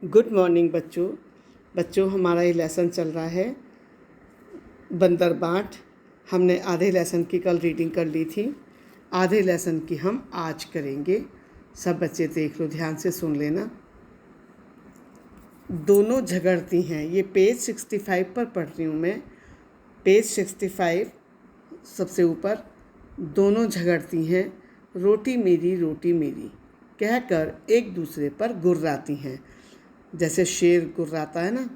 Good morning बच्चों हमारा ये लेसन चल रहा है बंदर बाट। हमने आधे लेसन की कल रीडिंग कर ली थी, आधे लेसन की हम आज करेंगे। सब बच्चे देख लो, ध्यान से सुन लेना। दोनों झगड़ती हैं, ये पेज 65 पर पढ़ रही हूँ मैं। पेज 65 सबसे ऊपर। दोनों झगड़ती हैं, रोटी मेरी कहकर एक दूसरे पर गुर्राती हैं। जैसे शेर गुर्राता है ना,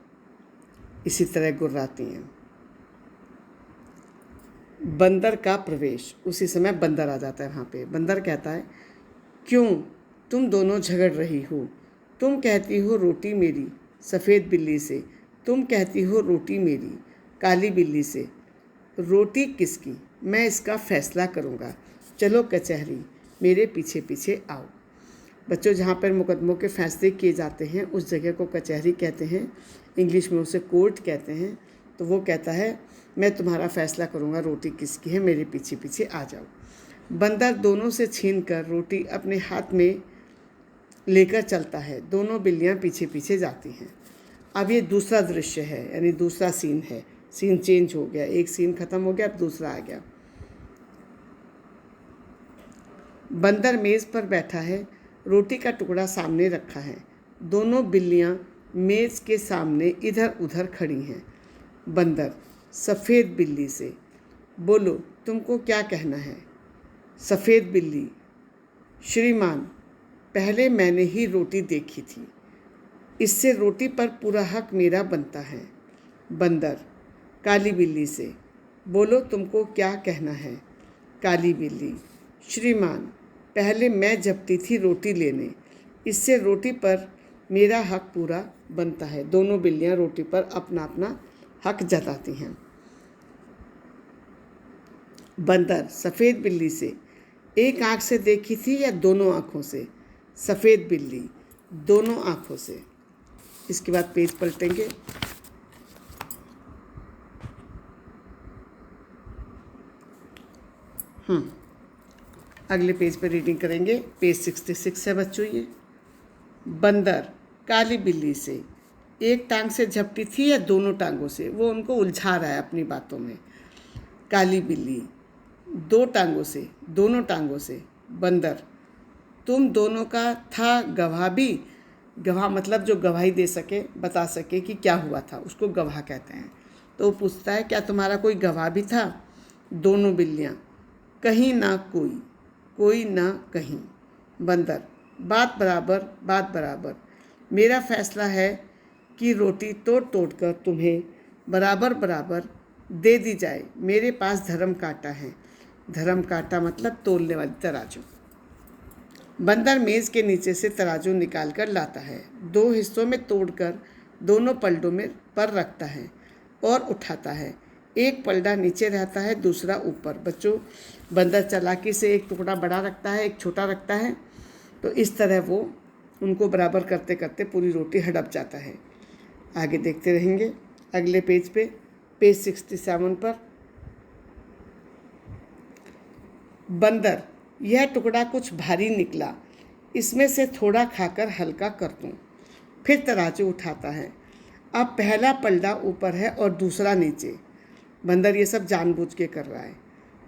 इसी तरह गुर्राती हैं। बंदर का प्रवेश। उसी समय बंदर आ जाता है वहाँ पे। बंदर कहता है, क्यों तुम दोनों झगड़ रही हो? तुम कहती हो रोटी मेरी सफ़ेद बिल्ली से, तुम कहती हो रोटी मेरी काली बिल्ली से। रोटी किसकी? मैं इसका फैसला करूँगा। चलो कचहरी, मेरे पीछे पीछे आओ। बच्चों, जहाँ पर मुकदमों के फैसले किए जाते हैं उस जगह को कचहरी कहते हैं, इंग्लिश में उसे कोर्ट कहते हैं। तो वो कहता है, मैं तुम्हारा फैसला करूँगा, रोटी किसकी है, मेरे पीछे पीछे आ जाओ। बंदर दोनों से छीनकर रोटी अपने हाथ में लेकर चलता है। दोनों बिल्लियाँ पीछे पीछे जाती हैं। अब ये दूसरा दृश्य है, यानी दूसरा सीन है। सीन चेंज हो गया, एक सीन खत्म हो गया, अब दूसरा आ गया। बंदर मेज़ पर बैठा है, रोटी का टुकड़ा सामने रखा है। दोनों बिल्लियाँ मेज़ के सामने इधर उधर खड़ी हैं। बंदर सफ़ेद बिल्ली से, बोलो तुमको क्या कहना है? सफ़ेद बिल्ली, श्रीमान, पहले मैंने ही रोटी देखी थी, इससे रोटी पर पूरा हक मेरा बनता है। बंदर काली बिल्ली से, बोलो तुमको क्या कहना है? काली बिल्ली, श्रीमान, पहले मैं झपटी थी रोटी लेने, इससे रोटी पर मेरा हक पूरा बनता है। दोनों बिल्लियाँ रोटी पर अपना अपना हक जताती हैं। बंदर सफ़ेद बिल्ली से, एक आँख से देखी थी या दोनों आँखों से? सफ़ेद बिल्ली, दोनों आँखों से। इसके बाद पेज पलटेंगे। अगले पेज पर रीडिंग करेंगे। पेज 66 है बच्चों ये। बंदर काली बिल्ली से, एक टांग से झपटी थी या दोनों टांगों से? वो उनको उलझा रहा है अपनी बातों में। काली बिल्ली, दो टांगों से, दोनों टांगों से। बंदर, तुम दोनों का था गवाह भी? गवाह मतलब जो गवाही दे सके, बता सके कि क्या हुआ था, उसको गवाह कहते हैं। तो वो पूछता है, क्या तुम्हारा कोई गवाह भी था? दोनों बिल्लियाँ, कहीं ना कोई, कोई ना कहीं। बंदर, बात बराबर। मेरा फैसला है कि रोटी तोड़ तोड़ कर तुम्हें बराबर दे दी जाए। मेरे पास धर्म कांटा है। धर्म कांटा मतलब तोलने वाली तराजू। बंदर मेज़ के नीचे से तराजू निकाल कर लाता है, दो हिस्सों में तोड़कर दोनों पलड़ों में पर रखता है और उठाता है। एक पलड़ा नीचे रहता है, दूसरा ऊपर। बच्चों, बंदर चालाकी से एक टुकड़ा बड़ा रखता है, एक छोटा रखता है। तो इस तरह वो उनको बराबर करते करते पूरी रोटी हड़प जाता है। आगे देखते रहेंगे अगले पेज पे। पेज 67 पर। बंदर, यह टुकड़ा कुछ भारी निकला, इसमें से थोड़ा खाकर हल्का कर दूं। फिर तराजू उठाता है। अब पहला पलड़ा ऊपर है और दूसरा नीचे। बंदर ये सब जानबूझ के कर रहा है।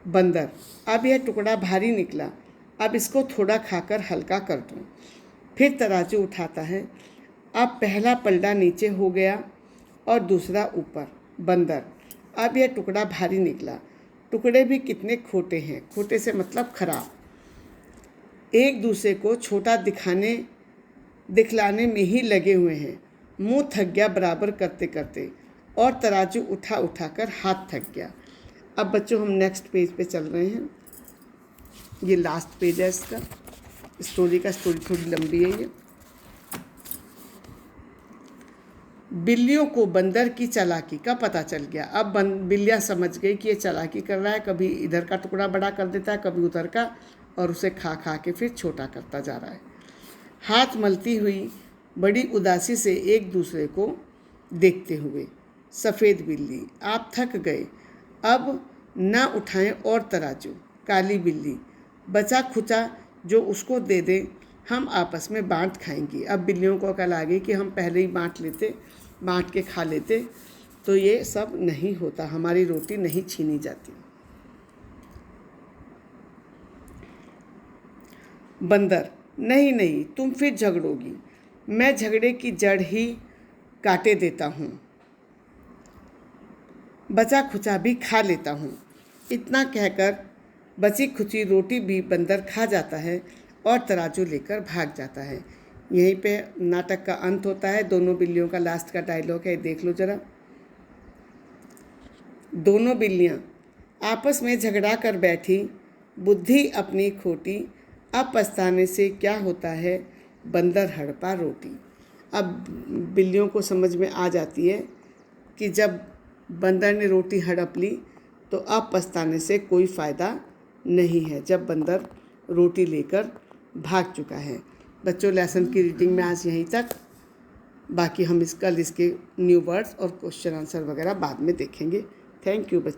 बंदर, अब यह टुकड़ा भारी निकला, अब इसको थोड़ा खाकर हल्का कर दूं। फिर तराजू उठाता है। अब पहला पलड़ा नीचे हो गया और दूसरा ऊपर। बंदर, अब यह टुकड़ा भारी निकला, टुकड़े भी कितने खोटे हैं। खोटे से मतलब खराब, एक दूसरे को छोटा दिखलाने में ही लगे हुए हैं। मुंह थक गया बराबर करते करते और तराजू उठा कर हाथ थक गया। अब बच्चों हम नेक्स्ट पेज पे चल रहे हैं। ये लास्ट पेज है इसका, स्टोरी थोड़ी लंबी है ये। बिल्लियों को बंदर की चालाकी का पता चल गया। अब बिल्लियाँ समझ गई कि ये चालाकी कर रहा है, कभी इधर का टुकड़ा बड़ा कर देता है, कभी उधर का, और उसे खा के फिर छोटा करता जा रहा है। हाथ मलती हुई बड़ी उदासी से एक दूसरे को देखते हुए। सफ़ेद बिल्ली, आप थक गए, अब ना उठाएं और तराजू। काली बिल्ली, बचा खुचा जो उसको दे दें, हम आपस में बांट खाएंगी। अब बिल्लियों को अकल आ गई कि हम पहले ही बांट के खा लेते तो ये सब नहीं होता, हमारी रोटी नहीं छीनी जाती। बंदर, नहीं नहीं, तुम फिर झगड़ोगी, मैं झगड़े की जड़ ही काटे देता हूँ, बचा खुचा भी खा लेता हूँ। इतना कहकर बची खुची रोटी भी बंदर खा जाता है और तराजू लेकर भाग जाता है। यहीं पे नाटक का अंत होता है। दोनों बिल्लियों का लास्ट का डायलॉग है, देख लो जरा। दोनों बिल्लियाँ आपस में झगड़ा कर बैठी, बुद्धि अपनी खोटी, अब पछताने से क्या होता है, बंदर हड़पा रोटी। अब बिल्लियों को समझ में आ जाती है कि जब बंदर ने रोटी हड़प ली तो अब पछताने से कोई फ़ायदा नहीं है, जब बंदर रोटी लेकर भाग चुका है। बच्चों, लेसन की रीडिंग में आज यहीं तक। बाकी हम कल इसके न्यू वर्ड्स और क्वेश्चन आंसर वगैरह बाद में देखेंगे। थैंक यू बच्चों।